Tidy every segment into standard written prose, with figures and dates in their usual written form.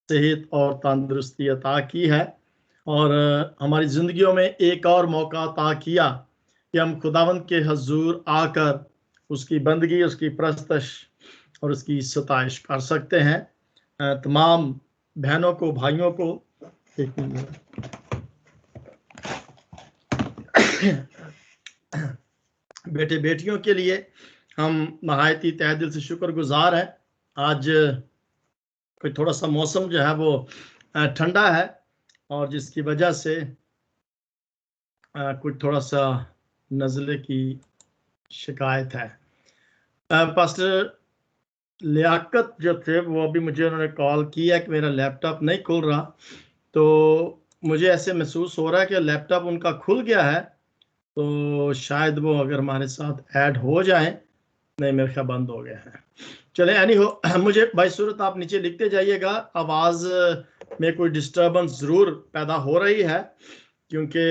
सेहत और तंदुरुस्ती अता की है, और हमारी ज़िंदगियों में एक और मौका अता किया कि हम खुदावंद के हजूर आकर उसकी बंदगी, उसकी परस्तश और उसकी सताइश कर सकते हैं। तमाम बहनों को, भाइयों को, एक मिनट, बेटे बेटियों के लिए हम नहायती तहे दिल से शुक्रगुजार हैं। आज कोई थोड़ा सा मौसम जो है वो ठंडा है, और जिसकी वजह से कुछ थोड़ा सा नज़ले की शिकायत है। पास्टर लियाकत जो थे वो अभी मुझे उन्होंने कॉल किया कि मेरा लैपटॉप नहीं खुल रहा, तो मुझे ऐसे महसूस हो रहा है कि लैपटॉप उनका खुल गया है, तो शायद वो अगर हमारे साथ ऐड हो जाए। नहीं, मेरे ख्याल बंद हो गया है। चले, एनी हो, मुझे भाई सूरत आप नीचे लिखते जाइएगा, आवाज़ में कोई डिस्टर्बेंस ज़रूर पैदा हो रही है, क्योंकि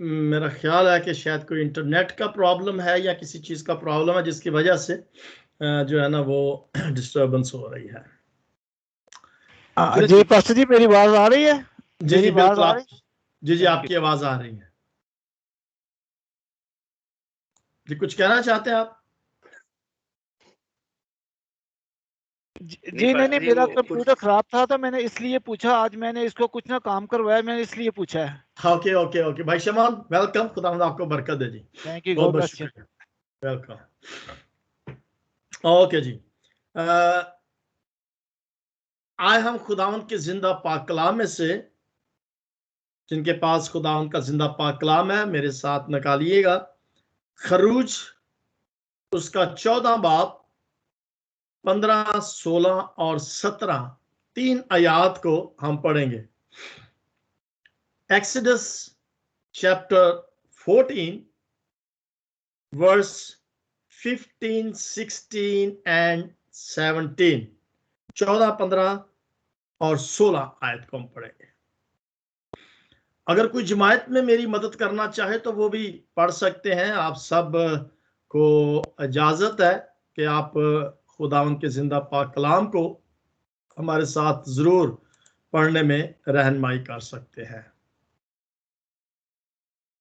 मेरा ख्याल है कि शायद कोई इंटरनेट का प्रॉब्लम है या किसी चीज़ का प्रॉब्लम है, जिसकी वजह से जो है ना वो डिस्टर्बेंस हो रही है। जी पास्टर जी, मेरी आवाज़ आ रही है? जी जी बिल्कुल, जी आपकी आवाज़ आ रही है। जी, कुछ कहना चाहते हैं आप? जी नहीं, मेरा कंप्यूटर खराब था तो मैंने इसलिए पूछा। आज मैंने इसको कुछ ना काम करवाया, मैंने इसलिए पूछा है। ओके ओके ओके, भाई शमान वेलकम, खुदा आपको बरकत दे जी। थैंक यू, बहुत गॉड बहुत ब्लेस यू। शुक्रिया, वेलकम। ओके जी, आए हम खुदावंद के जिंदा पाक कलाम में से, जिनके पास खुदावंद का जिंदा पाक कलाम है मेरे साथ निकालिएगा। खरूज उसका 14 बाब 15, 16 और 17 तीन आयात को हम पढ़ेंगे। एक्सोडस चैप्टर 14 वर्स 15, 16 एंड 17, 14, 15 और 16 आयत को हम पढ़ेंगे। अगर कोई जमायत में मेरी मदद करना चाहे तो वो भी पढ़ सकते हैं। आप सब को इजाजत है कि आप खुदावंद के जिंदा पाक कलाम को हमारे साथ जरूर पढ़ने में रहनुमाई कर सकते हैं।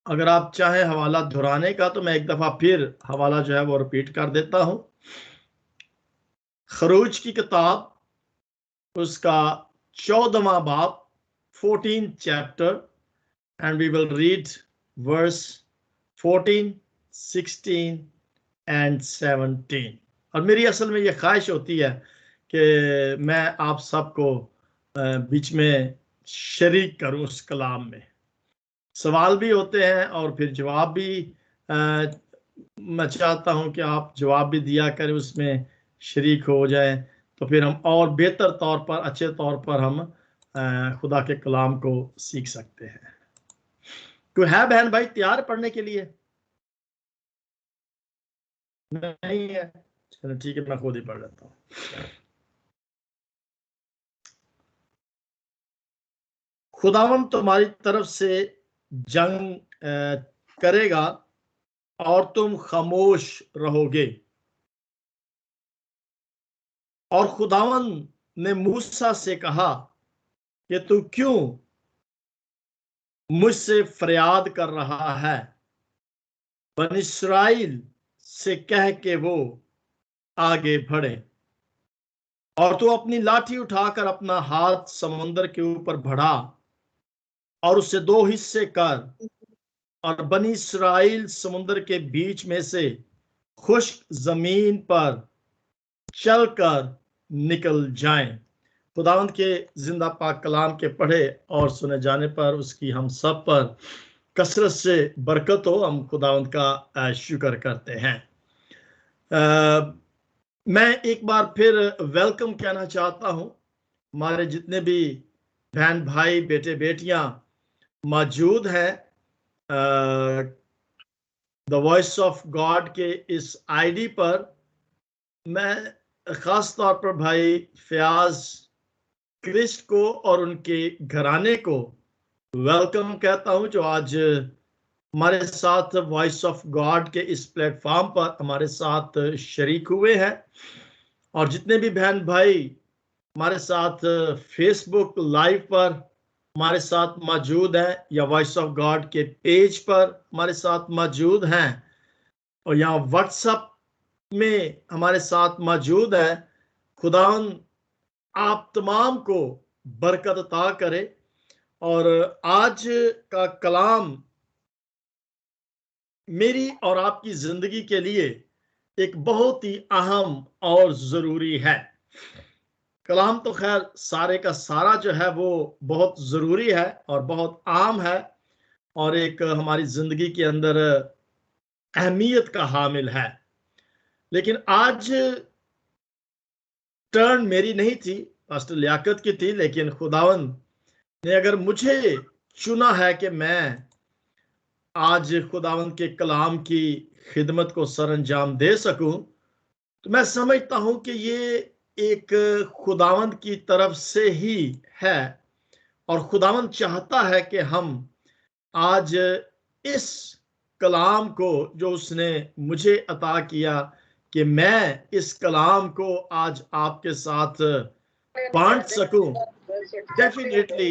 अगर आप चाहें हवाला दोहराने का, तो मैं एक दफा फिर हवाला जो है वो रिपीट कर देता हूं। खरूज की किताब उसका 14वां बाब 14 chapter, and we will read verse 14, 16 and 17। और मेरी असल में ये ख्वाहिश होती है कि मैं आप सबको बीच में शरीक करूं उस कलाम में। सवाल भी होते हैं और फिर जवाब भी, मैं चाहता हूं कि आप जवाब भी दिया करें, उसमें शरीक हो जाएं, तो फिर हम और बेहतर तौर पर, अच्छे तौर पर हम खुदा के कलाम को सीख सकते हैं। कोई है बहन भाई तैयार पढ़ने के लिए? नहीं है? चलो ठीक है, मैं खुद ही पढ़ लेता हूँ। खुदावंद तुम्हारी तरफ से जंग करेगा और तुम खामोश रहोगे। और खुदावंद ने मूसा से कहा कि तू क्यों मुझसे फरियाद कर रहा है? बन इस्राएल से कह के वो आगे बढ़े, और तू अपनी लाठी उठाकर अपना हाथ समुद्र के ऊपर बढ़ा और उसे दो हिस्से कर, और बनी इस्राएल समुद्र के बीच में से खुश्क जमीन पर चलकर निकल जाएं। खुदावंद के जिंदा पाक कलाम के पढ़े और सुने जाने पर उसकी हम सब पर कसरत से बरकत हो। हम खुदावंद का शुक्र करते हैं। मैं एक बार फिर वेलकम कहना चाहता हूं हमारे जितने भी बहन भाई, बेटे बेटियां मौजूद हैं द वॉइस ऑफ गॉड के इस आईडी पर। मैं खास तौर पर भाई फयाज क्रिस्ट को और उनके घराने को वेलकम कहता हूं, जो आज हमारे साथ वॉइस ऑफ गॉड के इस प्लेटफॉर्म पर हमारे साथ शरीक हुए हैं। और जितने भी बहन भाई हमारे साथ फेसबुक लाइव पर हमारे साथ मौजूद हैं, या वॉइस ऑफ गॉड के पेज पर हमारे साथ मौजूद हैं, और यहाँ व्हाट्सएप में हमारे साथ मौजूद है। खुदावन आप तमाम को बरकत अता करे। और आज का कलाम मेरी और आपकी जिंदगी के लिए एक बहुत ही अहम और जरूरी है। कलाम तो खैर सारे का सारा जो है वो बहुत जरूरी है और बहुत आम है, और एक हमारी जिंदगी के अंदर अहमियत का हामिल है। लेकिन आज टर्न मेरी नहीं थी, पास्टर लियाकत की थी, लेकिन खुदावन ने अगर मुझे चुना है कि मैं आज खुदावन के कलाम की खिदमत को सरअंजाम दे सकूं, तो मैं समझता हूं कि ये एक खुदावंद की तरफ से ही है। और खुदावंद चाहता है कि हम आज इस कलाम को जो उसने मुझे अता किया, कि मैं इस कलाम को आज आपके साथ बांट सकूं। डेफिनेटली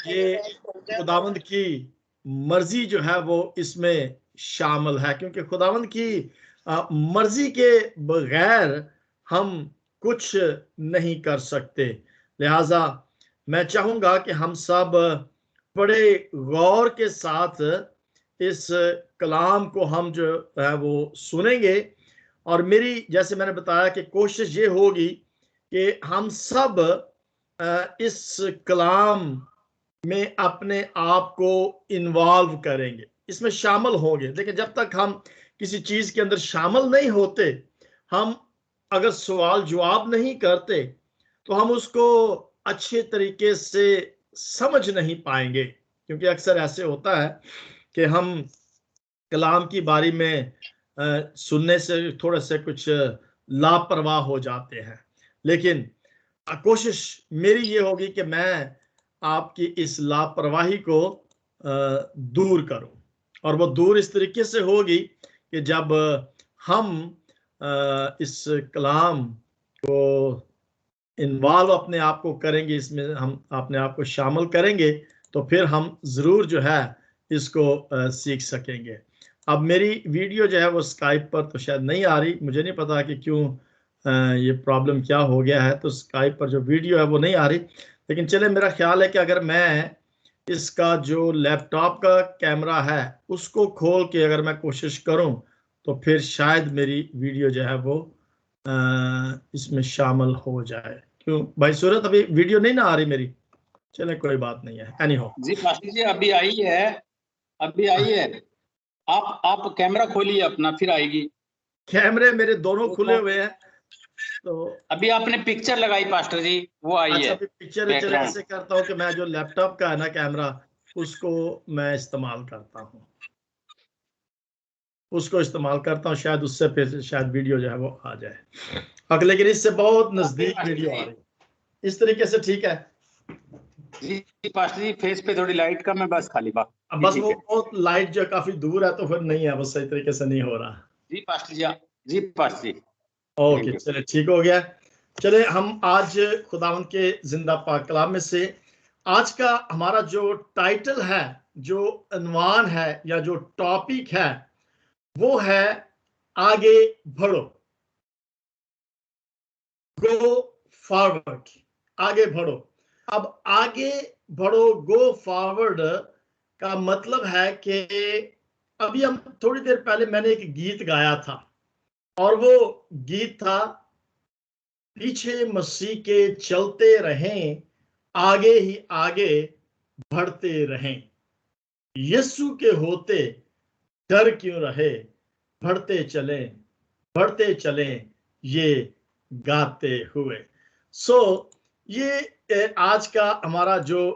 ये खुदावंद की मर्जी जो है वो इसमें शामिल है, क्योंकि खुदावंद की मर्जी के बगैर हम कुछ नहीं कर सकते। लिहाजा मैं चाहूंगा कि हम सब बड़े गौर के साथ इस कलाम को हम जो है वो सुनेंगे। और मेरी, जैसे मैंने बताया, कि कोशिश ये होगी कि हम सब इस कलाम में अपने आप को इन्वॉल्व करेंगे, इसमें शामिल होंगे। लेकिन जब तक हम किसी चीज के अंदर शामिल नहीं होते, हम अगर सवाल जवाब नहीं करते, तो हम उसको अच्छे तरीके से समझ नहीं पाएंगे। क्योंकि अक्सर ऐसे होता है कि हम कलाम की बारी में सुनने से थोड़े से कुछ लापरवाह हो जाते हैं। लेकिन कोशिश मेरी ये होगी कि मैं आपकी इस लापरवाही को दूर करूं, और वो दूर इस तरीके से होगी कि जब हम इस कलाम को इन्वॉल्व अपने आप को करेंगे, इसमें हम अपने आप को शामिल करेंगे, तो फिर हम जरूर जो है इसको सीख सकेंगे। अब मेरी वीडियो जो है वो स्काइप पर तो शायद नहीं आ रही, मुझे नहीं पता कि क्यों ये प्रॉब्लम क्या हो गया है। तो स्काइप पर जो वीडियो है वो नहीं आ रही। लेकिन चले, मेरा ख्याल है कि अगर मैं इसका जो लैपटॉप का कैमरा है उसको खोल के अगर मैं कोशिश करूं, तो फिर शायद मेरी वीडियो जो है वो इसमें शामिल हो जाए। क्यों भाई सूरत, अभी वीडियो नहीं ना आ रही मेरी? चले कोई बात नहीं है। एनी हो जी पास्टर जी, अभी आई है, अभी आई है। आप कैमरा खोलिए अपना, फिर आएगी। कैमरे मेरे दोनों खुले हुए हैं। तो अभी आपने पिक्चर लगाई पास्टर जी, वो आई अच्छा, है। अभी पिक्चर चले, ऐसे करता हूँ कि मैं जो लैपटॉप का है ना कैमरा, उसको मैं इस्तेमाल करता हूँ, उसको इस्तेमाल करता हूँ। शायद उससे फिर शायद वीडियो जो है वो आ जाए। अगर लेकिन इससे बहुत नजदीक वीडियो आ रही, इस तरीके से ठीक है जी पास्टर जी, फेस पे थोड़ी लाइट कम है, बस खाली बात। बस वो बहुत लाइट जो काफी दूर है, तो फिर नहीं है, वो सही तरीके से नहीं हो रहा। जी पास्टर जी, जी पास्टर जी। ओके, चले ठीक हो गया। चले हम आज खुदावन के जिंदा पाक कलाम में से आज का हमारा जो टाइटल है, जो अनवान है या जो टॉपिक है, वो है आगे बढ़ो, गो फॉरवर्ड, आगे बढ़ो। अब आगे बढ़ो, गो फॉरवर्ड का मतलब है कि अभी हम थोड़ी देर पहले मैंने एक गीत गाया था, और वो गीत था, पीछे मसीह के चलते रहें, आगे ही आगे बढ़ते रहें, यीशु के होते डर क्यों रहे, बढ़ते बढ़ते चलें ये गाते हुए। ये आज का हमारा जो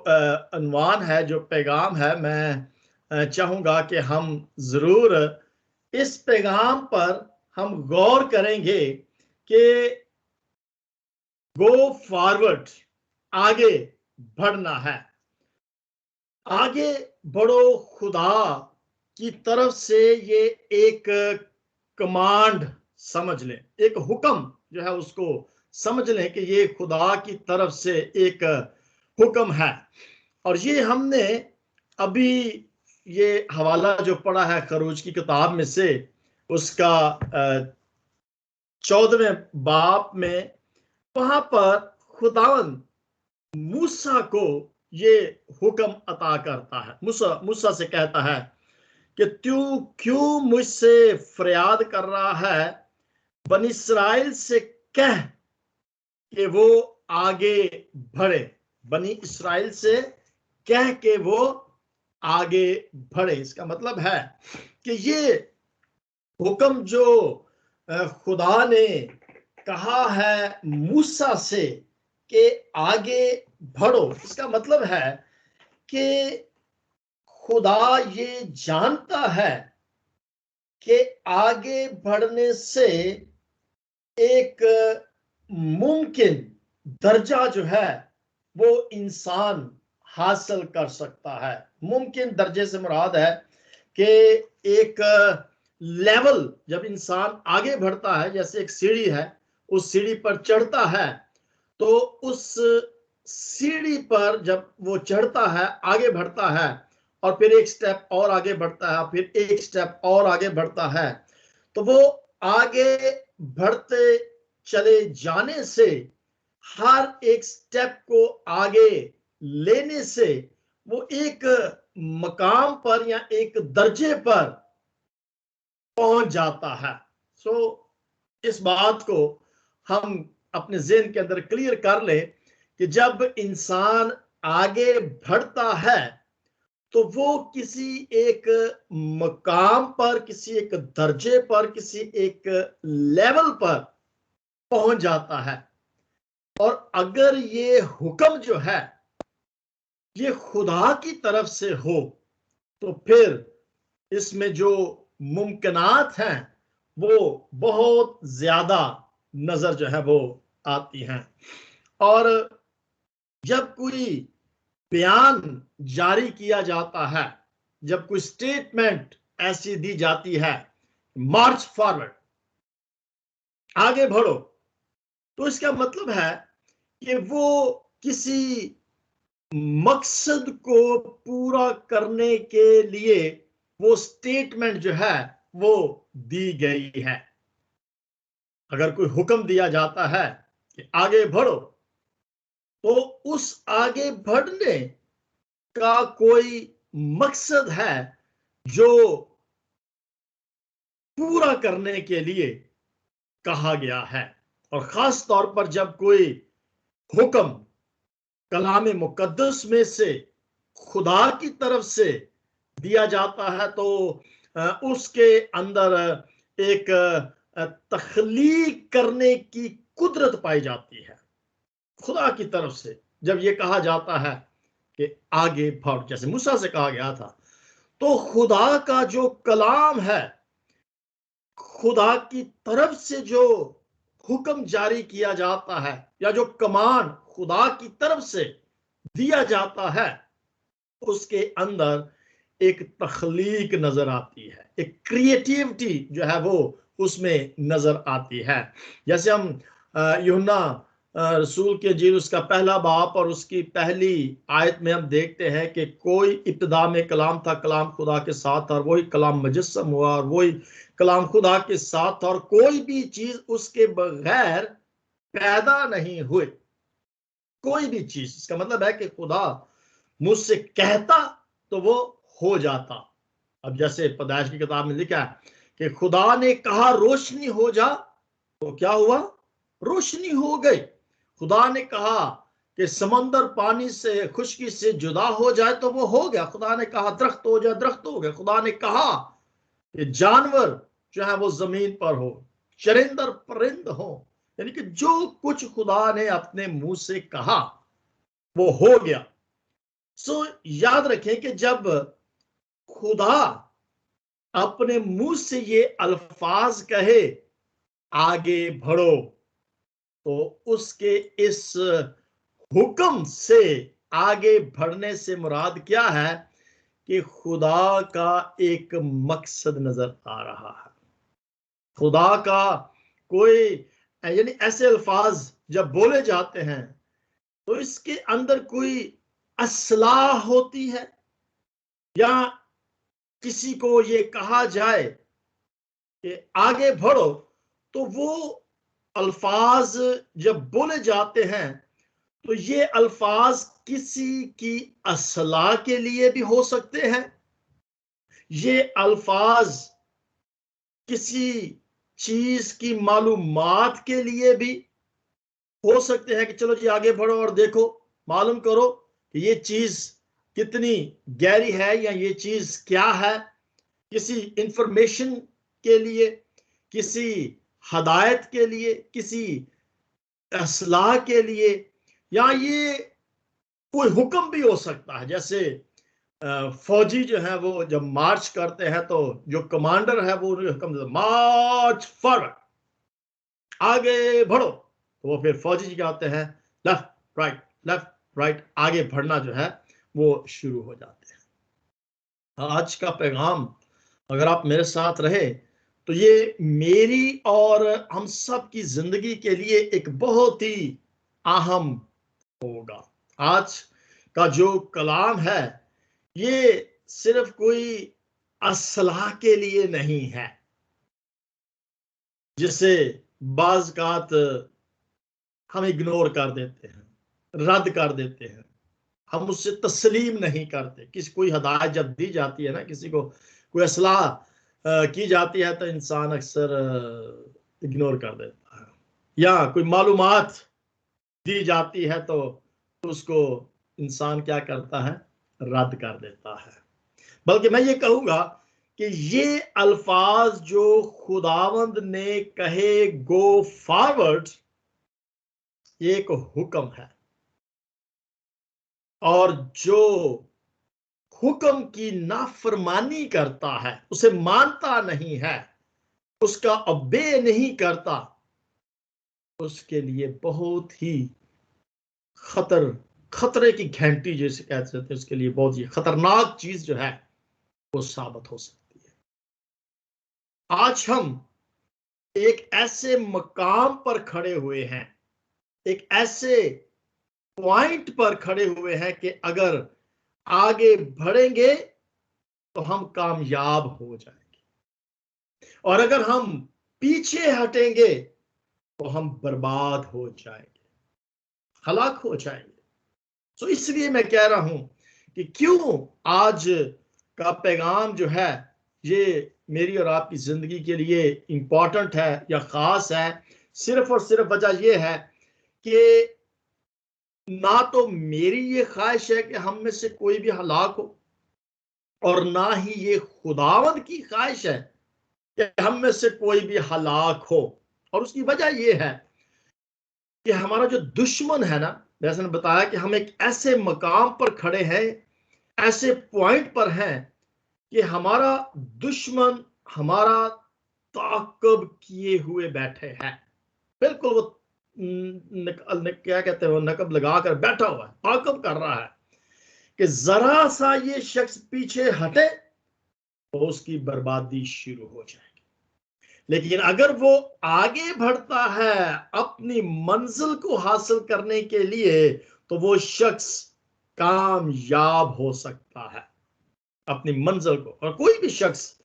अनवान है, जो पैगाम है, मैं चाहूंगा कि हम जरूर इस पैगाम पर हम गौर करेंगे कि गो फॉरवर्ड, आगे बढ़ना है। आगे बढ़ो खुदा की तरफ से ये एक कमांड समझ लें, एक हुक्म जो है उसको समझ लें कि ये खुदा की तरफ से एक हुक्म है। और ये हमने अभी ये हवाला जो पढ़ा है खरूज की किताब में से, उसका 14वें बाब में, वहां पर खुदावंद मूसा को ये हुक्म अता करता है। मूसा से कहता है कि तू क्यों मुझसे फरियाद कर रहा है, बनी इस्राएल से कह कि वो आगे बढ़े। बनी इस्राएल से कह के वो आगे बढ़े। इसका मतलब है कि ये हुक्म जो खुदा ने कहा है मूसा से कि आगे बढ़ो, इसका मतलब है कि खुदा ये जानता है कि आगे बढ़ने से एक मुमकिन दर्जा जो है वो इंसान हासिल कर सकता है। मुमकिन दर्जे से मुराद है कि एक लेवल, जब इंसान आगे बढ़ता है, जैसे एक सीढ़ी है, उस सीढ़ी पर चढ़ता है, तो उस सीढ़ी पर जब वो चढ़ता है, आगे बढ़ता है, और फिर एक स्टेप और आगे बढ़ता है, फिर एक स्टेप और आगे बढ़ता है, तो वो आगे बढ़ते चले जाने से, हर एक स्टेप को आगे लेने से वो एक मकाम पर या एक दर्जे पर पहुंच जाता है। सो इस बात को हम अपने ज़हन के अंदर क्लियर कर ले कि जब इंसान आगे बढ़ता है तो वो किसी एक मकाम पर, किसी एक दर्जे पर, किसी एक लेवल पर पहुंच जाता है। और अगर ये हुक्म जो है ये खुदा की तरफ से हो, तो फिर इसमें जो मुमकिनात हैं वो बहुत ज्यादा नजर जो है वो आती हैं। और जब कोई बयान जारी किया जाता है, जब कोई स्टेटमेंट ऐसी दी जाती है, मार्च फॉरवर्ड, आगे बढ़ो, तो इसका मतलब है कि वो किसी मकसद को पूरा करने के लिए वो स्टेटमेंट जो है वो दी गई है। अगर कोई हुक्म दिया जाता है कि आगे बढ़ो, तो उस आगे बढ़ने का कोई मकसद है जो पूरा करने के लिए कहा गया है। और खास तौर पर जब कोई हुक्म कलाम मुकद्दस में से खुदा की तरफ से दिया जाता है, तो उसके अंदर एक तख्लीक करने की कुदरत पाई जाती है। खुदा की तरफ से जब ये कहा जाता है कि आगे बढ़, जैसे मूसा से कहा गया था, तो खुदा का जो कलाम है, खुदा की तरफ से जो हुक्म जारी किया जाता है, या जो कमांड खुदा की तरफ से दिया जाता है, उसके अंदर एक तख्लीक नजर आती है, एक क्रिएटिविटी जो है वो उसमें नजर आती है। जैसे हम यूहन्ना रसूल के इंजील उसका पहला बाब और उसकी पहली आयत में हम देखते हैं कि कोई इब्तिदा में कलाम था, कलाम खुदा के साथ था, और वही कलाम मुजस्सम हुआ, और वही कलाम खुदा के साथ था, और कोई भी चीज उसके बगैर पैदा नहीं हुई, कोई भी चीज। इसका मतलब है कि खुदा मुझसे कहता तो वो हो जाता। अब जैसे पैदाइश की किताब में लिखा है कि खुदा ने कहा रोशनी हो जा, तो क्या हुआ? रोशनी हो गई। खुदा ने कहा कि समंदर पानी से, खुशकी से जुदा हो जाए, तो वो हो गया। खुदा ने कहा दरख्त हो जाए, दरख्त हो गया। खुदा ने कहा कि जानवर जो है वो जमीन पर हो, चरिंदर परिंद हो, यानी कि जो कुछ खुदा ने अपने मुंह से कहा वो हो गया। सो याद रखें कि जब खुदा अपने मुंह से ये अल्फाज कहे आगे बढ़ो, तो उसके इस हुक्म से आगे बढ़ने से मुराद क्या है कि खुदा का एक मकसद नजर आ रहा है। खुदा का कोई, यानी ऐसे अल्फाज जब बोले जाते हैं तो इसके अंदर कोई असलाह होती है, या किसी को ये कहा जाए कि आगे बढ़ो, तो वो अल्फाज जब बोले जाते हैं तो ये अल्फाज किसी की असलाह के लिए भी हो सकते हैं, ये अल्फाज किसी चीज की मालूमात के लिए भी हो सकते हैं कि चलो जी आगे बढ़ो और देखो, मालूम करो कि ये चीज कितनी गहरी है या ये चीज क्या है, किसी इंफॉर्मेशन के लिए, किसी हदायत के लिए, किसी असलाह के लिए, या ये कोई हुक्म भी हो सकता है। जैसे फौजी जो है वो जब मार्च करते हैं तो जो कमांडर है वो हुक्म देता, मार्च फॉरवर्ड, आगे बढ़ो, तो वो फिर फौजी जी कहते हैं लेफ्ट राइट, आगे बढ़ना जो है वो शुरू हो जाते हैं। आज का पैगाम अगर आप मेरे साथ रहे तो ये मेरी और हम सब की जिंदगी के लिए एक बहुत ही अहम होगा। आज का जो कलाम है ये सिर्फ कोई असलाह के लिए नहीं है, जिसे बाज़ हम इग्नोर कर देते हैं, रद्द कर देते हैं, हम उससे तस्लीम नहीं करते। किसी कोई हदायत जब दी जाती है ना, किसी को कोई असलाह की जाती है तो इंसान अक्सर इग्नोर कर देता है, या कोई मालूमात दी जाती है तो उसको इंसान क्या करता है, रद्द कर देता है। बल्कि मैं ये कहूंगा कि ये अल्फाज जो खुदावंद ने कहे गो फॉरवर्ड, ये एक हुक्म है, और जो हुक्म की नाफरमानी करता है, उसे मानता नहीं है, उसका अबे नहीं करता, उसके लिए बहुत ही खतरे की घंटी जैसे कहते हैं, उसके लिए बहुत ही खतरनाक चीज जो है वो साबित हो सकती है। आज हम एक ऐसे मकाम पर खड़े हुए हैं, एक ऐसे पॉइंट पर खड़े हुए हैं कि अगर आगे बढ़ेंगे तो हम कामयाब हो जाएंगे, और अगर हम पीछे हटेंगे तो हम बर्बाद हो जाएंगे, हलाक हो जाएंगे। तो इसलिए मैं कह रहा हूं कि क्यों आज का पैगाम जो है ये मेरी और आपकी जिंदगी के लिए इंपॉर्टेंट है या खास है, सिर्फ और सिर्फ वजह यह है कि ना तो मेरी ये ख्वाहिश है कि हम में से कोई भी हलाक हो, और ना ही ये खुदावंद की ख्वाहिश है कि हम में से कोई भी हलाक हो। और उसकी वजह यह है कि हमारा जो दुश्मन है ना, जैसे ने बताया कि हम एक ऐसे मकाम पर खड़े हैं, ऐसे पॉइंट पर हैं कि हमारा दुश्मन हमारा ताकब किए हुए बैठे हैं। बिल्कुल वो क्या कहते हैं, वो नकब लगाकर बैठा हुआ है, ताकब कर रहा है कि जरा सा ये शख्स पीछे हटे तो उसकी बर्बादी शुरू हो जाएगी। लेकिन अगर वो आगे बढ़ता है अपनी मंजिल को हासिल करने के लिए, तो वो शख्स कामयाब हो सकता है अपनी मंजिल को। और कोई भी शख्स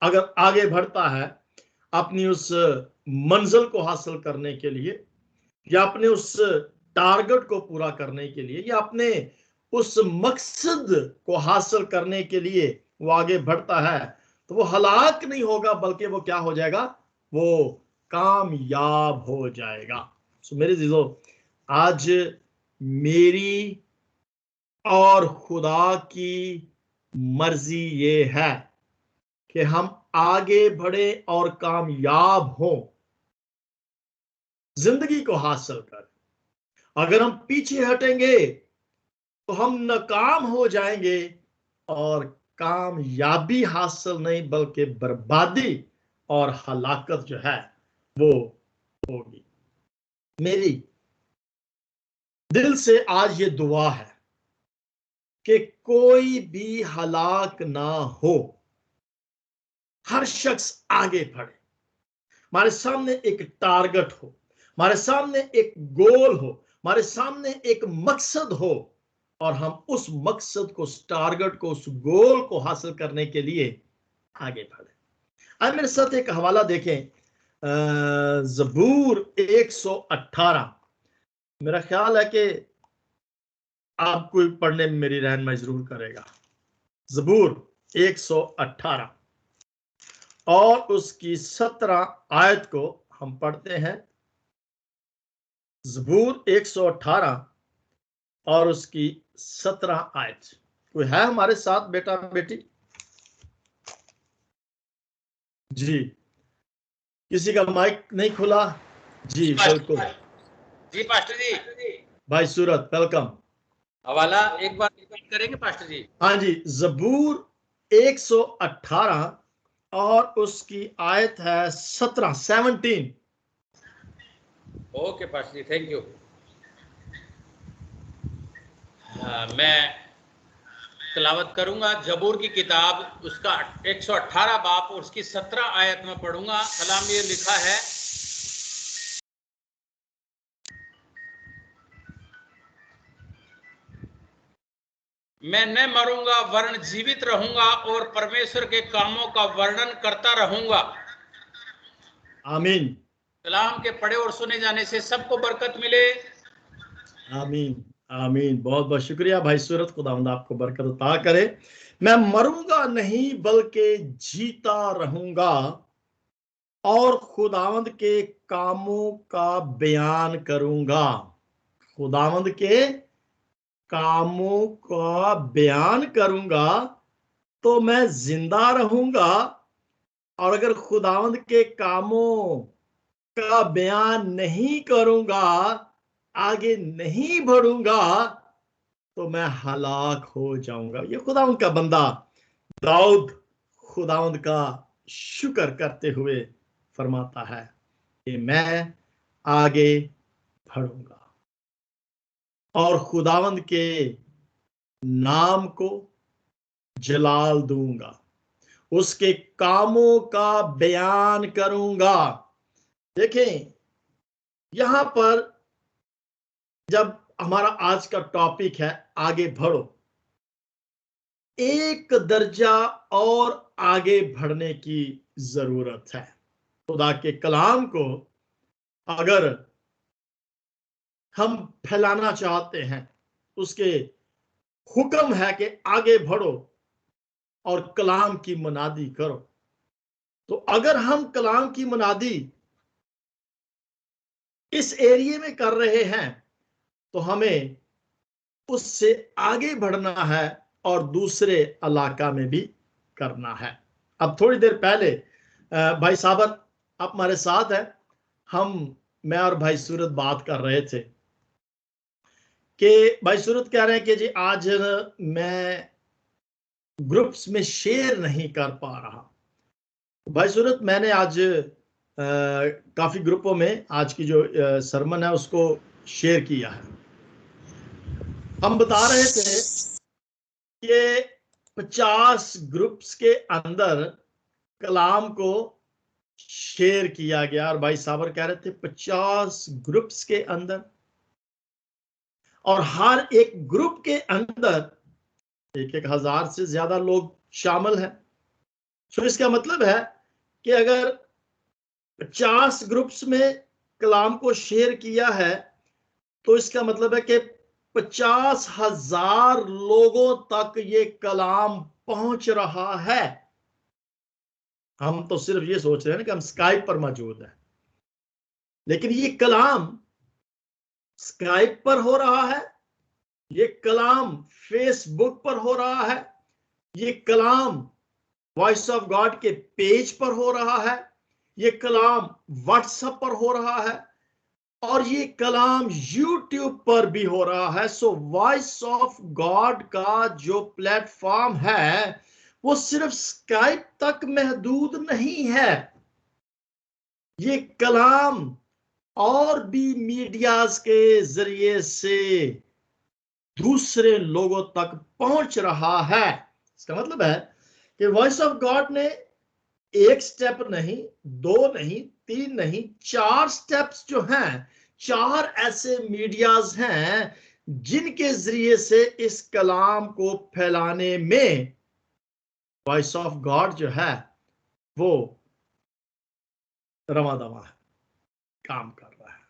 अगर आगे बढ़ता है अपनी उस मंजिल को हासिल करने के लिए, या अपने उस टारगेट को पूरा करने के लिए, या अपने उस मकसद को हासिल करने के लिए वो आगे बढ़ता है, तो वो हलाक नहीं होगा, बल्कि वो क्या हो जाएगा, वो कामयाब हो जाएगा। सो मेरे जीजो, आज मेरी और खुदा की मर्जी ये है कि हम आगे बढ़े और कामयाब हों, जिंदगी को हासिल करें। अगर हम पीछे हटेंगे तो हम नाकाम हो जाएंगे, और कामयाबी हासिल नहीं बल्कि बर्बादी और हलाकत जो है वो होगी। मेरी दिल से आज ये दुआ है कि कोई भी हलाक ना हो, हर शख्स आगे बढ़े, हमारे सामने एक टारगेट हो, हमारे सामने एक गोल हो, हमारे सामने एक मकसद हो और हम उस मकसद को, उस टारगेट को, उस गोल को हासिल करने के लिए आगे बढ़े। आज मेरे साथ एक हवाला देखें, ज़बूर 118। मेरा ख्याल है कि आपको पढ़ने में मेरी रहनुमाई जरूर करेगा। ज़बूर 118 और उसकी 17 आयत को हम पढ़ते हैं। ज़बूर 118 और उसकी 17 आयत। कोई है हमारे साथ बेटा बेटी? जी, किसी का माइक नहीं खुला? जी बिल्कुल, जी पास्टर जी, भाई सूरत वेलकम। हवाला एक बार रिपीट करेंगे पास्टर जी? हाँ जी, ज़बूर 118 और उसकी आयत है 17। Okay pastor ji, thank you. मैं तिलावत करूंगा जबूर की किताब, उसका 118 बाप और उसकी 17 आयत में पढ़ूंगा। कलाम ये लिखा है, मैं न मरूंगा वरन जीवित रहूंगा और परमेश्वर के कामों का वर्णन करता रहूंगा। आमीन, कलाम के पढ़े और सुने जाने से सबको बरकत मिले। आमीन, आमीन। बहुत बहुत शुक्रिया भाई सूरत, खुदावंद आपको बरकत अता करे। मैं मरूंगा नहीं बल्कि जीता रहूंगा और खुदावंद के कामों का बयान करूंगा। खुदावंद के कामों का बयान करूंगा तो मैं जिंदा रहूंगा, और अगर खुदावंद के कामों का बयान नहीं करूंगा, आगे नहीं बढ़ूंगा, तो मैं हलाक हो जाऊंगा। ये खुदावंद का बंदा दाऊद खुदावंद का शुक्र करते हुए फरमाता है कि मैं आगे बढ़ूंगा और खुदावंद के नाम को जलाल दूंगा, उसके कामों का बयान करूंगा। देखें, यहां पर जब हमारा आज का टॉपिक है आगे बढ़ो, एक दर्जा और आगे बढ़ने की जरूरत है। खुदा के कलाम को अगर हम फैलाना चाहते हैं, उसके हुक्म है कि आगे बढ़ो और कलाम की मुनादी करो। तो अगर हम कलाम की मुनादी इस एरिया में कर रहे हैं तो हमें उससे आगे बढ़ना है और दूसरे इलाका में भी करना है। अब थोड़ी देर पहले भाई साबर आप हमारे साथ हैं, मैं और भाई सूरत बात कर रहे थे कि भाई सूरत कह रहे हैं कि जी आज मैं ग्रुप्स में शेयर नहीं कर पा रहा। भाई सूरत, मैंने आज काफी ग्रुपों में आज की जो सरमन है उसको शेयर किया है। हम बता रहे थे कि 50 ग्रुप्स के अंदर कलाम को शेयर किया गया, और भाई साबर कह रहे थे 50 ग्रुप्स के अंदर, और हर एक ग्रुप के अंदर 1,000 से ज्यादा लोग शामिल हैं। तो इसका मतलब है कि अगर 50 ग्रुप्स में कलाम को शेयर किया है तो इसका मतलब है कि 50,000 लोगों तक ये कलाम पहुंच रहा है। हम तो सिर्फ ये सोच रहे हैं कि हम स्काइप पर मौजूद हैं, लेकिन ये कलाम स्काइप पर हो रहा है, ये कलाम फेसबुक पर हो रहा है, ये कलाम वॉइस ऑफ गॉड के पेज पर हो रहा है, ये कलाम व्हाट्सएप पर हो रहा है, और ये कलाम यूट्यूब पर भी हो रहा है। सो वॉइस ऑफ गॉड का जो प्लेटफॉर्म है वो सिर्फ स्काइप तक महदूद नहीं है। ये कलाम और भी मीडियाज के जरिए से दूसरे लोगों तक पहुंच रहा है। इसका मतलब है कि वॉइस ऑफ गॉड ने एक स्टेप नहीं, दो नहीं, तीन नहीं, 4 स्टेप्स जो हैं, 4 ऐसे मीडियाज हैं जिनके जरिए से इस कलाम को फैलाने में वॉइस ऑफ गॉड जो है वो रवादवा है, काम कर रहा है।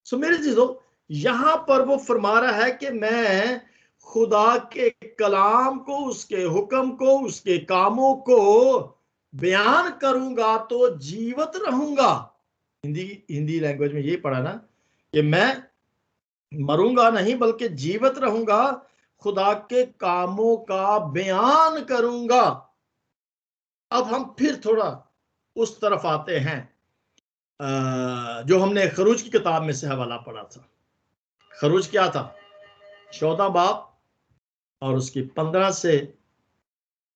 सो मेरे चीजों, यहां पर वो फरमा रहा है कि मैं खुदा के कलाम को, उसके हुक्म को, उसके कामों को बयान करूंगा तो जीवित रहूंगा। हिंदी लैंग्वेज में ये पढ़ा ना कि मैं मरूंगा नहीं बल्कि जीवित रहूंगा, खुदा के कामों का बयान करूंगा। अब हम फिर थोड़ा उस तरफ आते हैं जो हमने खरूज की किताब में से हवाला पढ़ा था। खरूज क्या था? 14 बाब और उसकी 15 से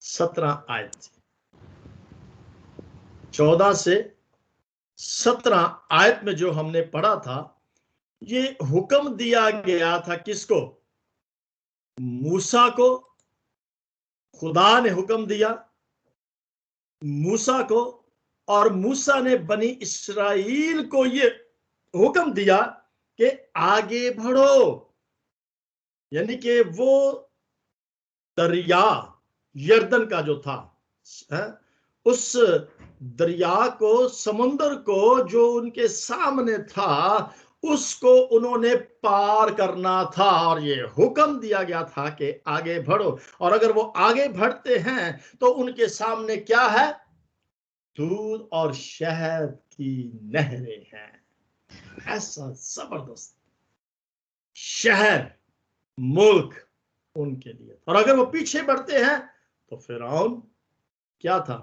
17 आयत थी। 14 से 17 आयत में जो हमने पढ़ा था, ये हुक्म दिया गया था किसको? मूसा को। खुदा ने हुक्म दिया मूसा को, और मूसा ने बनी इस्राएल को ये हुक्म दिया कि आगे बढ़ो। यानी कि वो दरिया यर्दन का जो था, उस दरिया को, समुद्र को जो उनके सामने था, उसको उन्होंने पार करना था और ये हुक्म दिया गया था कि आगे बढ़ो। और अगर वो आगे बढ़ते हैं तो उनके सामने क्या है? दूध और शहद की नहरें हैं। ऐसा जबरदस्त शहर, मुल्क उनके लिए। और अगर वो पीछे बढ़ते हैं तो फिरौन क्या था?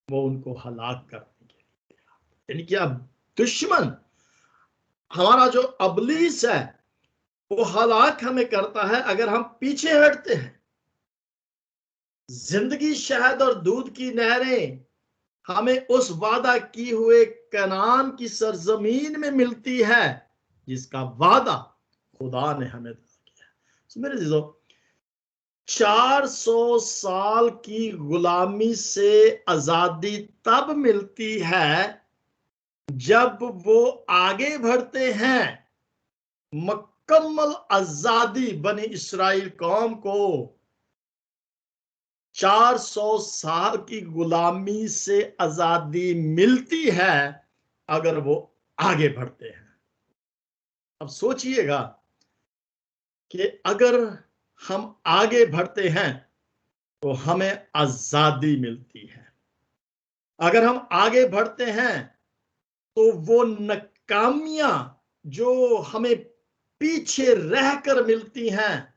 वो उनको हलाक करने के लिए। यानी कि अब दुश्मन, हमारा जो अबलीस है, वो हलाक हमें करता है अगर हम पीछे हटते हैं। जिंदगी, शहद और दूध की नहरें हमें उस वादा की हुए कनान की सरजमीन में मिलती है जिसका वादा खुदा ने हमें किया। तो मेरे जीजो, 400 साल की गुलामी से आजादी तब मिलती है जब वो आगे बढ़ते हैं। मुकम्मल आजादी बनी इस्राएल कौम को 400 साल की गुलामी से आजादी मिलती है अगर वो आगे बढ़ते हैं। अब सोचिएगा कि अगर हम आगे बढ़ते हैं तो हमें आजादी मिलती है। अगर हम आगे बढ़ते हैं तो वो नाकामियां जो हमें पीछे रहकर मिलती हैं,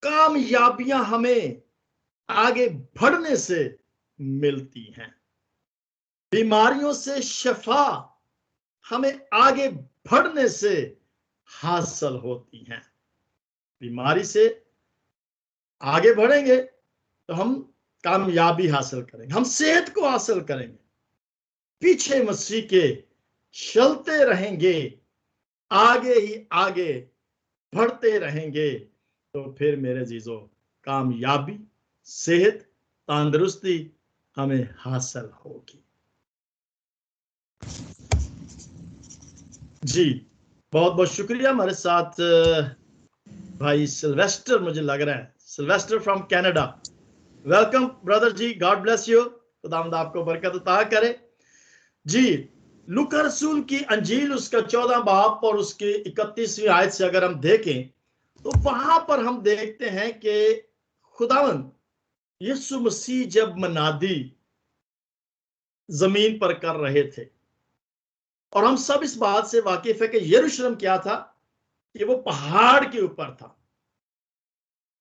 कामयाबियां हमें आगे बढ़ने से मिलती हैं। बीमारियों से शफा हमें आगे बढ़ने से हासिल होती हैं। बीमारी से आगे बढ़ेंगे तो हम कामयाबी हासिल करेंगे, हम सेहत को हासिल करेंगे। पीछे मसीह के चलते रहेंगे, आगे ही आगे बढ़ते रहेंगे, तो फिर मेरे जीजो कामयाबी, सेहत, तंदुरुस्ती हमें हासिल होगी। जी, बहुत बहुत शुक्रिया। हमारे साथ भाई सिल्वेस्टर, मुझे लग रहा है Sylvester from Canada. Welcome brother ji, God bless you, खुदावंद आपको बरकत अता करे। जी, लूका रसूल की अंजील उसका 14 बाब और उसके 31वीं आयत से अगर हम देखें तो वहां पर हम देखते हैं कि खुदावंद यीशु मसीह जब मनादी जमीन पर कर रहे थे, और हम सब इस बात से वाकिफ है कि यरूशलेम क्या था, कि वो पहाड़ के ऊपर था,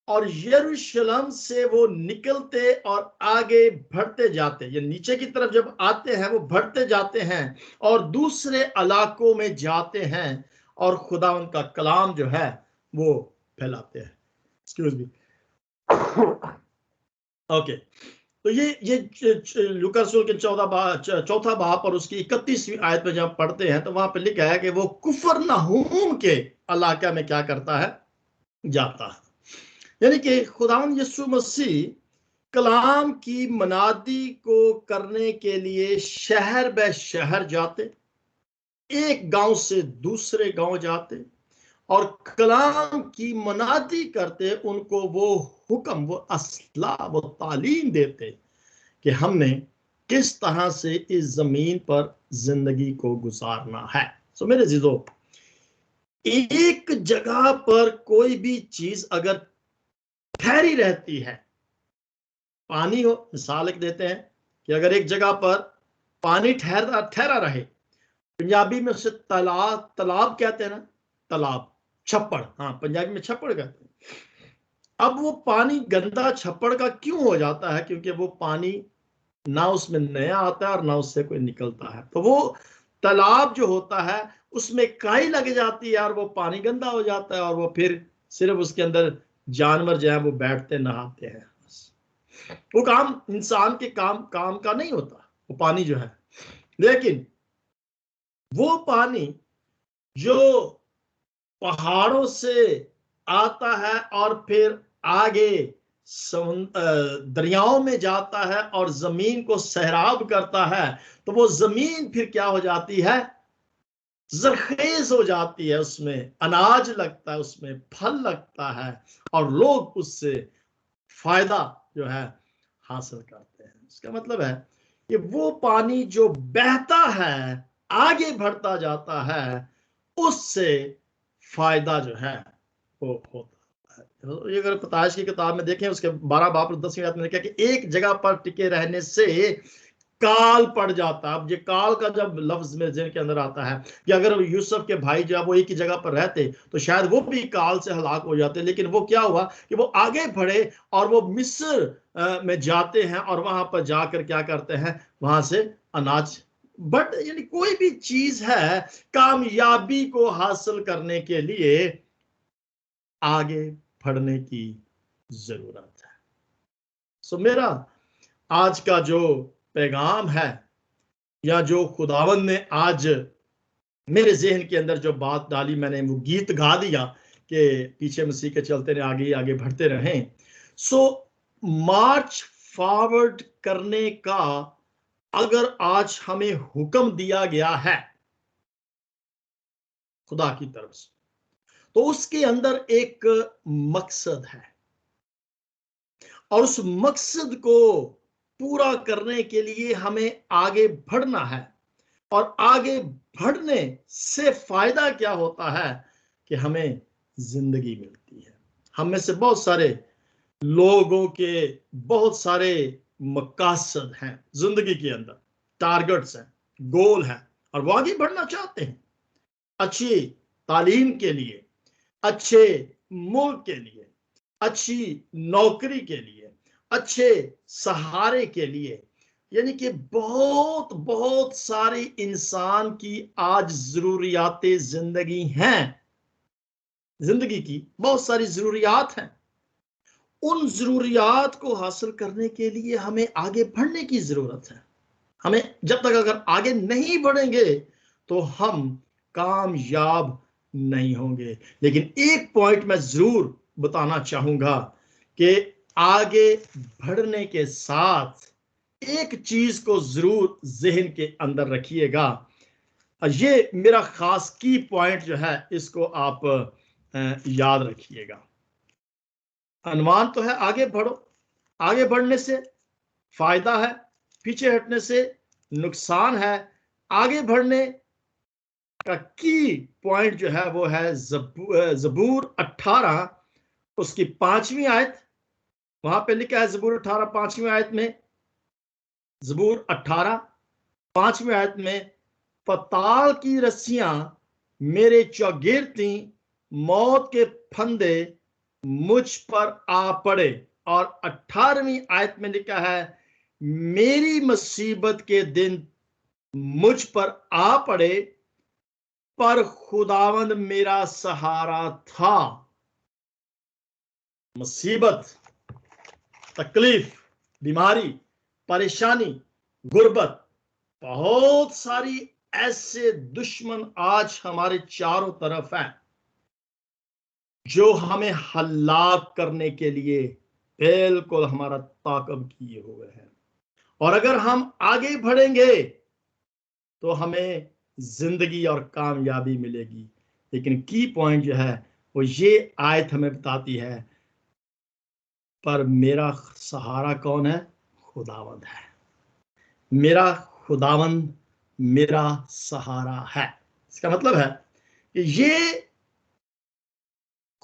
और यरूशलेम से वो निकलते और आगे बढ़ते जाते, ये नीचे की तरफ जब आते हैं वो बढ़ते जाते हैं और दूसरे इलाकों में जाते हैं और खुदा उनका कलाम जो है वो फैलाते हैं। Excuse me. ओके, तो ये लूका रसूल के चौथा बाब और उसकी 31वीं आयत में जब पढ़ते हैं तो वहां पर लिखा है कि वो कुफरनहूम के इलाका में क्या करता है? जाता है। यानी कि खुदावंद यीशु मसीह कलाम की मनादी को करने के लिए शहर ब शहर जाते, एक गांव से दूसरे गांव जाते और कलाम की मनादी करते। उनको वो हुक्म, वो असला, वो तालीम देते कि हमने किस तरह से इस जमीन पर जिंदगी को गुजारना है। सो मेरे जीजो, एक जगह पर कोई भी चीज अगर ठहरी रहती है, पानी हो, मिसाल एक देते हैं कि अगर एक जगह पर पानी ठहरा रहे, पंजाबी में उसे तालाब, तालाब कहते हैं ना, तालाब, छप्पड़, हाँ पंजाबी में छप्पड़ कहते हैं। अब वो पानी गंदा छप्पड़ का क्यों हो जाता है? क्योंकि वो पानी ना उसमें नया आता है और ना उससे कोई निकलता है। तो वो तालाब जो होता है उसमें काई लग जाती है और वो पानी गंदा हो जाता है और वो फिर सिर्फ उसके अंदर जानवर जो है वो बैठते नहाते हैं। वो काम इंसान के काम का नहीं होता वो पानी जो है। लेकिन वो पानी जो पहाड़ों से आता है और फिर आगे दरियाओं में जाता है और जमीन को सैराब करता है, तो वो जमीन फिर क्या हो जाती है? जरखेज हो जाती है, उसमें अनाज लगता है, उसमें फल लगता है और लोग उससे फायदा जो है हासिल करते हैं। इसका मतलब है कि वो पानी जो बहता है, आगे बढ़ता जाता है, उससे फायदा जो है वो होता है। ये अगर पैदाइश की किताब में देखें, उसके 12 बाब 10वीं आयत में लिखा कि एक जगह पर टिके रहने से काल पड़ जाता। अब ये काल का जब लफ्ज मेरे ज़हन के अंदर आता है कि अगर यूसुफ के भाई जो है वो एक ही जगह पर रहते तो शायद वो भी काल से हलाक हो जाते। लेकिन वो क्या हुआ कि वो आगे बढ़े और वो मिस्र में जाते हैं और वहां पर जाकर क्या करते हैं? वहां से अनाज। बट यानी कोई भी चीज है, कामयाबी को हासिल करने के लिए आगे बढ़ने की जरूरत है। सो मेरा आज का जो पैगाम है, या जो खुदावंद ने आज मेरे जहन के अंदर जो बात डाली, मैंने वो गीत गा दिया कि पीछे मसीह के चलते रहे, आगे आगे बढ़ते रहें। सो मार्च फॉरवर्ड करने का अगर आज हमें हुक्म दिया गया है खुदा की तरफ से, तो उसके अंदर एक मकसद है और उस मकसद को पूरा करने के लिए हमें आगे बढ़ना है। और आगे बढ़ने से फायदा क्या होता है कि हमें जिंदगी मिलती है। हम में से बहुत सारे लोगों के बहुत सारे मकासद हैं जिंदगी के अंदर, टारगेट्स हैं, गोल हैं, और वो आगे बढ़ना चाहते हैं अच्छी तालीम के लिए, अच्छे मुल्क के लिए, अच्छी नौकरी के लिए, अच्छे सहारे के लिए। यानी कि बहुत बहुत सारी इंसान की आज जरूरियातें जिंदगी हैं, जिंदगी की बहुत सारी जरूरियात हैं। उन जरूरियात को हासिल करने के लिए हमें आगे बढ़ने की जरूरत है। हमें जब तक अगर आगे नहीं बढ़ेंगे तो हम कामयाब नहीं होंगे। लेकिन एक पॉइंट मैं जरूर बताना चाहूंगा कि आगे बढ़ने के साथ एक चीज को जरूर जहन के अंदर रखिएगा। ये मेरा खास की पॉइंट जो है, इसको आप याद रखिएगा। अनुमान तो है आगे बढ़ो, आगे बढ़ने से फायदा है, पीछे हटने से नुकसान है। आगे बढ़ने का की पॉइंट जो है वो है जबूर 18 उसकी 5वीं आयत। वहां पे लिखा है जबूर 18 5वीं आयत में, जबूर 18 5वीं आयत में, पताल की रस्सियां मेरे चौगिरती, मौत के फंदे मुझ पर आ पड़े। और 18वीं आयत में लिखा है, मेरी मुसीबत के दिन मुझ पर आ पड़े पर खुदावंद मेरा सहारा था। मुसीबत, तकलीफ, बीमारी, परेशानी, गुर्बत, बहुत सारी ऐसे दुश्मन आज हमारे चारों तरफ हैं जो हमें हलाक करने के लिए बिल्कुल हमारा ताकब किए हुए है। और अगर हम आगे बढ़ेंगे तो हमें जिंदगी और कामयाबी मिलेगी। लेकिन की पॉइंट जो है वो ये आयत हमें बताती है, पर मेरा सहारा कौन है? खुदावंद है। मेरा खुदावंद मेरा सहारा है। इसका मतलब है कि ये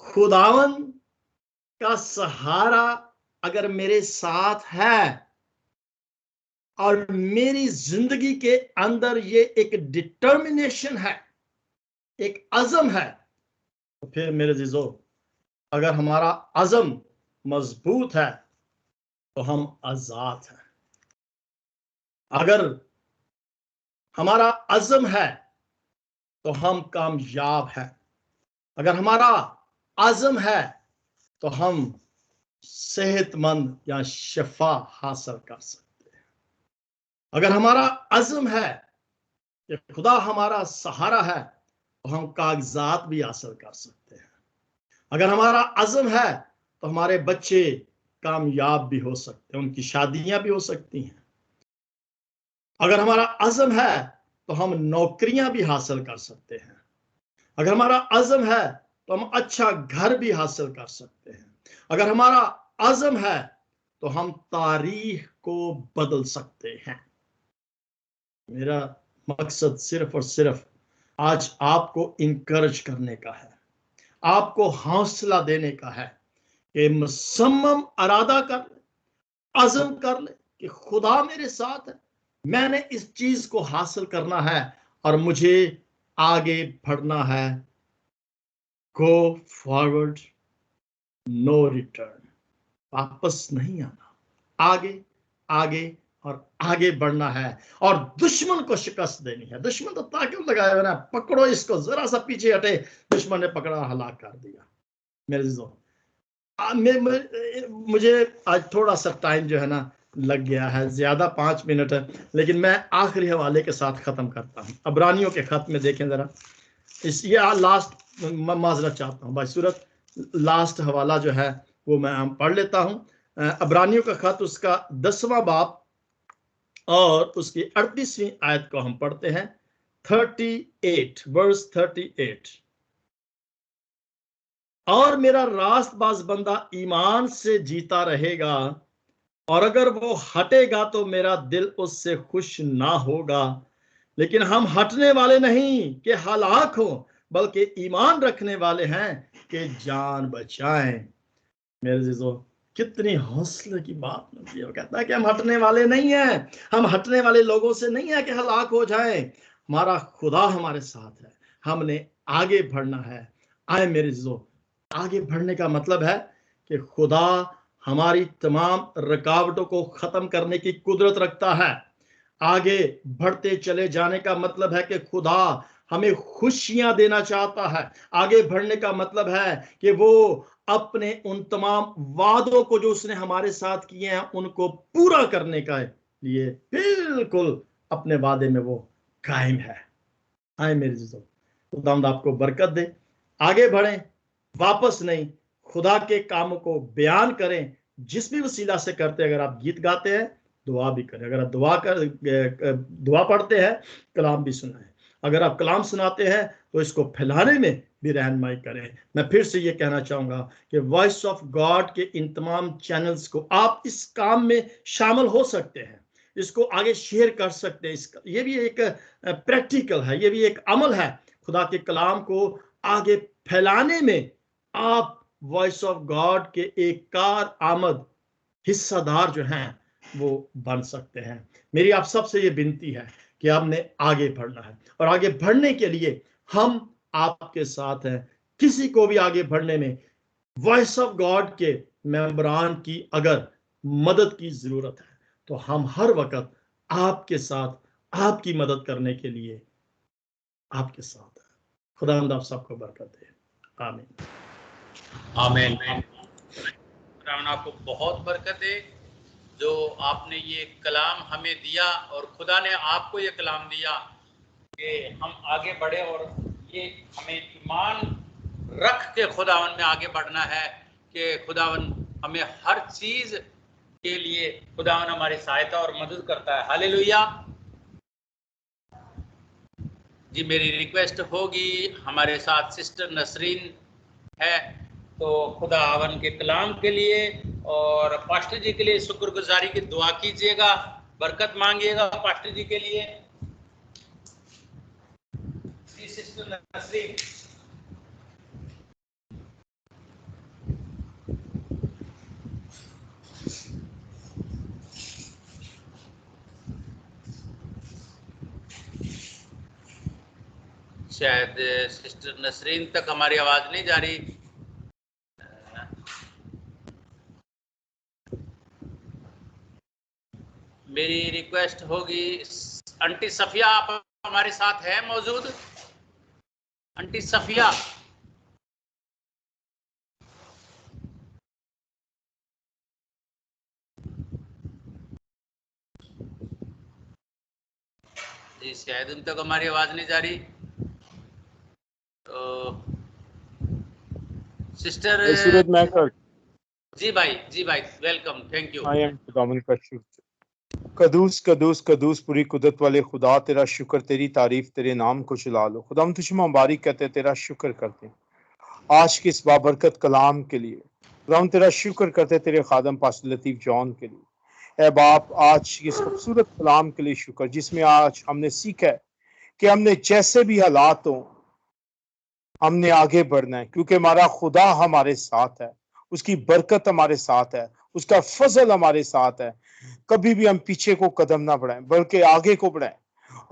खुदावंद का सहारा अगर मेरे साथ है और मेरी जिंदगी के अंदर ये एक डिटर्मिनेशन है, एक अज़म है, तो फिर मेरे जीजो, अगर हमारा अज़म मजबूत है तो हम आजाद हैं। अगर हमारा अज़म है तो हम कामयाब हैं। अगर हमारा अज़म है तो हम सेहतमंद या शिफा हासिल कर सकते हैं। अगर हमारा अज़म है कि खुदा हमारा सहारा है तो हम कागजात भी हासिल कर सकते हैं। अगर हमारा अज़म है तो हमारे बच्चे कामयाब भी हो सकते हैं, उनकी शादियां भी हो सकती हैं। अगर हमारा अज़म है तो हम नौकरियां भी हासिल कर सकते हैं। अगर हमारा अज़म है तो हम अच्छा घर भी हासिल कर सकते हैं। अगर हमारा अज़म है तो हम तारीख को बदल सकते हैं। मेरा मकसद सिर्फ और सिर्फ आज आपको इनकरेज करने का है, आपको हौसला देने का है कि मुसम्मम इरादा कर ले, अज़म कर ले कि खुदा मेरे साथ है, मैंने इस चीज को हासिल करना है और मुझे आगे बढ़ना है। गो फॉरवर्ड, नो रिटर्न, वापस नहीं आना, आगे आगे और आगे बढ़ना है और दुश्मन को शिकस्त देनी है। दुश्मन तो ताकत लगाया हुआ ना, पकड़ो इसको, जरा सा पीछे हटे, दुश्मन ने पकड़ा, हलाक कर दिया। मेरे दोस्तों, मुझे आज थोड़ा सा टाइम जो है ना लग गया है, ज्यादा 5 मिनट है, लेकिन मैं आखिरी हवाले के साथ खत्म करता हूं। अब्रानियों के खत में देखें जरा, ये लास्ट माजरत चाहता हूं भाई, सूरत लास्ट हवाला जो है वो मैं पढ़ लेता हूं। अब्रानियों का खत उसका 10वां बाब और उसकी 38वीं आयत को हम पढ़ते हैं। 38 वर्स 38। और मेरा रास्तबाज बंदा ईमान से जीता रहेगा, और अगर वो हटेगा तो मेरा दिल उससे खुश ना होगा। लेकिन हम हटने वाले नहीं कि हलाक हो, बल्कि ईमान रखने वाले हैं कि जान बचाएं। मेरे जीजो, कितनी हौसले की बात मिलती है। वो कहता है कि हम हटने वाले नहीं हैं, हम हटने वाले लोगों से नहीं है कि हलाक हो जाएं। हमारा खुदा हमारे साथ है, हमने आगे बढ़ना है। आए मेरे जीजो, आगे बढ़ने का मतलब है कि खुदा हमारी तमाम रुकावटों को खत्म करने की कुदरत रखता है। आगे बढ़ते चले जाने का मतलब है कि खुदा हमें खुशियां देना चाहता है। आगे बढ़ने का मतलब है कि वो अपने उन तमाम वादों को जो उसने हमारे साथ किए हैं उनको पूरा करने का लिए बिल्कुल अपने वादे में वो कायम है। आए मेरे जीजो, खुदावंद आपको बरकत दे। आगे बढ़ें, वापस नहीं, खुदा के कामों को बयान करें जिस भी वसीला से करते हैं। अगर आप गीत गाते हैं, दुआ भी करें। अगर आप दुआ पढ़ते हैं, कलाम भी सुनाएं। अगर आप कलाम सुनाते हैं तो इसको फैलाने में भी रहनुमाई करें। मैं फिर से ये कहना चाहूंगा कि वॉइस ऑफ गॉड के इन तमाम चैनल्स को आप इस काम में शामिल हो सकते हैं, इसको आगे शेयर कर सकते हैं। ये भी एक प्रैक्टिकल है, ये भी एक अमल है। खुदा के कलाम को आगे फैलाने में आप वॉइस ऑफ गॉड के एक कार आमद हिस्सादार जो हैं वो बन सकते हैं। मेरी आप सबसे ये विनती है कि आपने आगे बढ़ना है, और आगे बढ़ने के लिए हम आपके साथ हैं। किसी को भी आगे बढ़ने में वॉइस ऑफ गॉड के मेंबरान की अगर मदद की जरूरत है तो हम हर वक्त आपके साथ, आपकी मदद करने के लिए आपके साथ है। खुदावंद आप सबको बरकत दे। आमीन आमीन। खुदावंद आपको बहुत बरकत दे जो आपने ये कलाम हमें दिया, और खुदा ने आपको ये कलाम दिया कि हम आगे बढ़े, और ये हमें ईमान रख के खुदावन में आगे बढ़ना है कि खुदावन हमें हर चीज के लिए खुदावन हमारी सहायता और मदद करता है। हालेलुया। जी मेरी रिक्वेस्ट होगी, हमारे साथ सिस्टर नसरीन है, तो खुदावन के कलाम के लिए और पास्टर जी के लिए शुक्रगुजारी की दुआ कीजिएगा, बरकत मांगिएगा पास्टर जी के लिए। जी सिस्टर नसरीन। शायद सिस्टर नसरीन तक हमारी आवाज नहीं जा रही। मेरी रिक्वेस्ट होगी, आंटी सफिया आप हमारे साथ है मौजूद? आंटी सफिया। जी शायद उन तक हमारी आवाज नहीं जा रही। तो सिस्टर सूरज मैकर। जी भाई वेलकम, थैंक यू। खुदावन का शुक्र। कदूस कदूस कदूस पूरी कुदरत वाले खुदा, तेरा शुक्र, तेरी तारीफ, तेरे नाम को चला लो। खुदा हम तुझे मुबारक कहते हैं, तेरा शुक्र करते हैं आज के इस बाबरकत कलाम के लिए। खुदा हम तेरा शुक्र करते हैं तेरे खादम पास्टर लतीफ जॉन के लिए। ए बाप, आज इस खूबसूरत कलाम के लिए शुक्र, जिसमें आज हमने सीखा है कि हमने जैसे भी हालात हो हमने आगे बढ़ना है, क्योंकि हमारा खुदा हमारे साथ है, उसकी बरकत हमारे साथ है, उसका फजल हमारे साथ है। कभी भी हम पीछे को कदम ना बढ़ाएं बल्कि आगे को बढ़ाएं,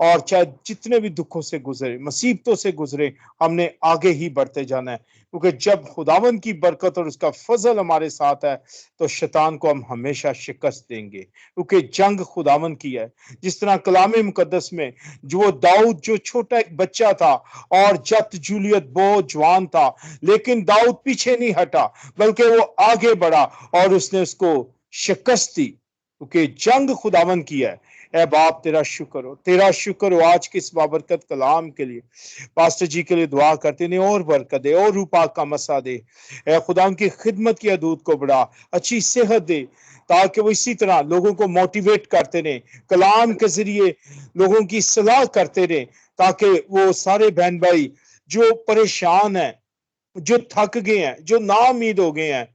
और चाहे जितने भी दुखों से गुजरे, मुसीबतों से गुजरे, हमने आगे ही बढ़ते जाना है, क्योंकि जब खुदावन की बरकत और उसका फजल हमारे साथ है तो शैतान को हम हमेशा शिकस्त देंगे, क्योंकि जंग खुदावन की है। जिस तरह कलाम मुकद्दस में जो वो दाऊद जो छोटा एक बच्चा था और जत जूलियत बहुत जवान था, लेकिन दाऊद पीछे नहीं हटा बल्कि वो आगे बढ़ा और उसने उसको शिकस्त दी, क्योंकि जंग खुदावन की है। ए बाप, तेरा शुक्र हो, तेरा शुक्र हो आज के इस बाबरकत कलाम के लिए। पास्टर जी के लिए दुआ करते ने और बरकत दे और रूपा का मसा दे। ए खुदा उनकी खिदमत की हदूद को बढ़ा, अच्छी सेहत दे, ताकि वो इसी तरह लोगों को मोटिवेट करते रहे, कलाम के जरिए लोगों की सलाह करते रहे, ताकि वो सारे बहन भाई जो परेशान हैं, जो थक गए हैं, जो नाउम्मीद हो गए हैं,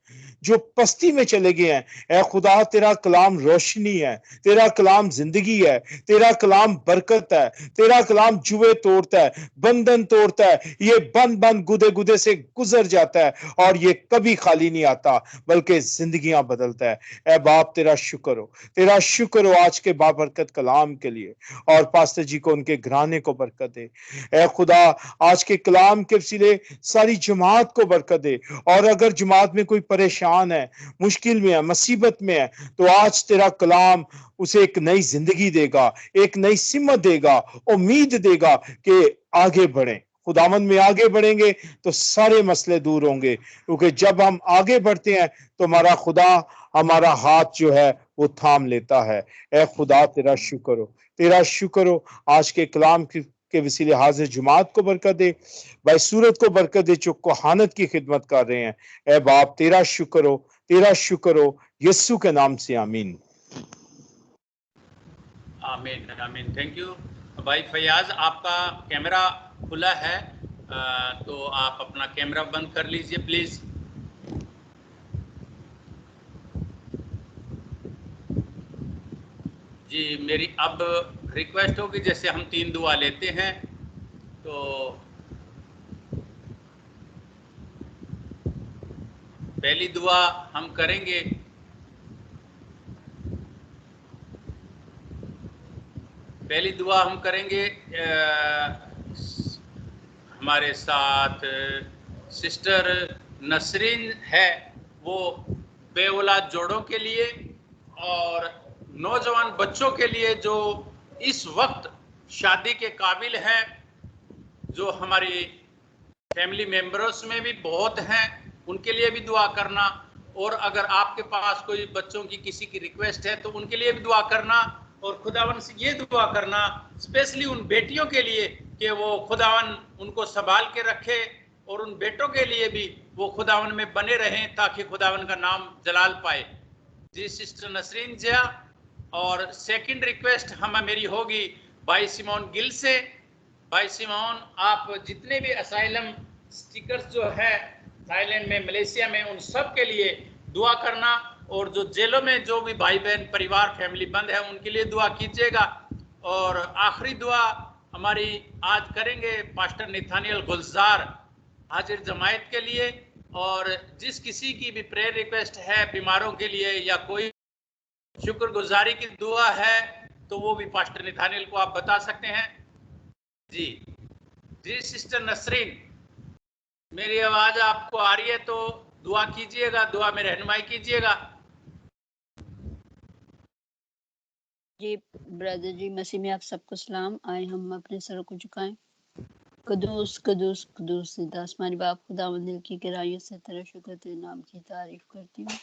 जो पस्ती में चले गए हैं, ऐ खुदा तेरा कलाम रोशनी है, तेरा कलाम जिंदगी है, तेरा कलाम बरकत है, तेरा कलाम जुए तोड़ता है, बंधन तोड़ता है, ये बंद बंद गुदे गुदे से गुजर जाता है और ये कभी खाली नहीं आता बल्कि जिंदगियां बदलता है। ऐ बाप, तेरा शुक्र हो, तेरा शुक्र हो आज के बाबरकत कलाम के लिए, और पास्टर जी को उनके घराने को बरकत दे। ऐ खुदा आज के कलाम के वसीले सारी जमात को बरकत दे, और अगर जमात में कोई परेशान है, मुश्किल में है, मुसीबत में है, तो आज तेरा कलाम उसे एक नई जिंदगी देगा, एक नई सिमत देगा, उम्मीद देगा कि आगे बढ़े। खुदावन में आगे बढ़ेंगे तो सारे मसले दूर होंगे, क्योंकि जब हम आगे बढ़ते हैं तो हमारा खुदा हमारा हाथ जो है वो थाम लेता है। ऐ खुदा तेरा शुक्र हो, तेरा शुक्र हो आज के कलाम के वसीले हाजिर जमात को बरकत दे, भाई सूरत को बरकत दे जो कोहानत की खिदमत कर रहे हैं। ऐ बाप, तेरा शुक्र हो, तेरा शुक्र हो, यीशु के नाम से आमीन। आमीन आमीन, थैंक यू भाई फयाज। आपका कैमरा खुला है, तो आप अपना कैमरा बंद कर लीजिए प्लीज। जी मेरी अब रिक्वेस्ट होगी, जैसे हम 3 दुआ लेते हैं, तो पहली दुआ हम करेंगे, पहली दुआ हम करेंगे हमारे साथ सिस्टर नसरीन है, वो बेऔलाद जोड़ों के लिए और नौजवान बच्चों के लिए जो इस वक्त शादी के काबिल हैं, जो हमारी फैमिली मेंबर्स में भी बहुत हैं, उनके लिए भी दुआ करना। और अगर आपके पास कोई बच्चों की किसी की रिक्वेस्ट है तो उनके लिए भी दुआ करना, और खुदावन से ये दुआ करना स्पेशली उन बेटियों के लिए कि वो खुदावन उनको संभाल के रखे, और उन बेटों के लिए भी वो खुदावन में बने रहें ताकि खुदावन का नाम जलाल पाए। जी सिस्टर नसरीन जिया। और सेकंड रिक्वेस्ट मेरी होगी भाई सिमोन गिल से। भाई सिमोन, आप जितने भी असाइलम स्टिकर्स जो है थाईलैंड में, मलेशिया में, उन सब के लिए दुआ करना, और जो जेलों में जो भी भाई बहन परिवार फैमिली बंद है उनके लिए दुआ कीजिएगा। और आखिरी दुआ हमारी आज करेंगे पास्टर निथानियल गुलजार हाजिर जमायत के लिए। और जिस किसी की भी प्रेयर रिक्वेस्ट है बीमारों के लिए या कोई शुक्रगुजारी की दुआ है तो वो भी पास्टर निथानियल को आप बता सकते हैं। जी जी सिस्टर नसरीन, मेरी आवाज आपको आ रही है तो दुआ कीजिएगा, दुआ में रहनुमाई कीजिएगा। जी ब्रदर जी, मसीह में आप सबको सलाम। आए हम अपने सर को झुकाएं। कदूस कदूस कदूस आसमानी बाप, खुदावंद दिल की गहराइयों से तेरा शुक्र, तेरे नाम की तारीफ करती हूँ।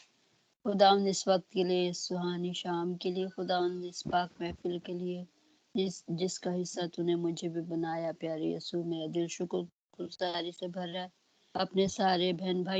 खुदावंद इस वक्त के लिए, इस सुहानी शाम के लिए, खुदावंद इस पाक महफिल के लिए जिसका हिस्सा तूने मुझे भी बनाया। प्यारे यीशु, मेरा दिल शुक्र गुजारी से भर रहा है। अपने सारे बहन भाई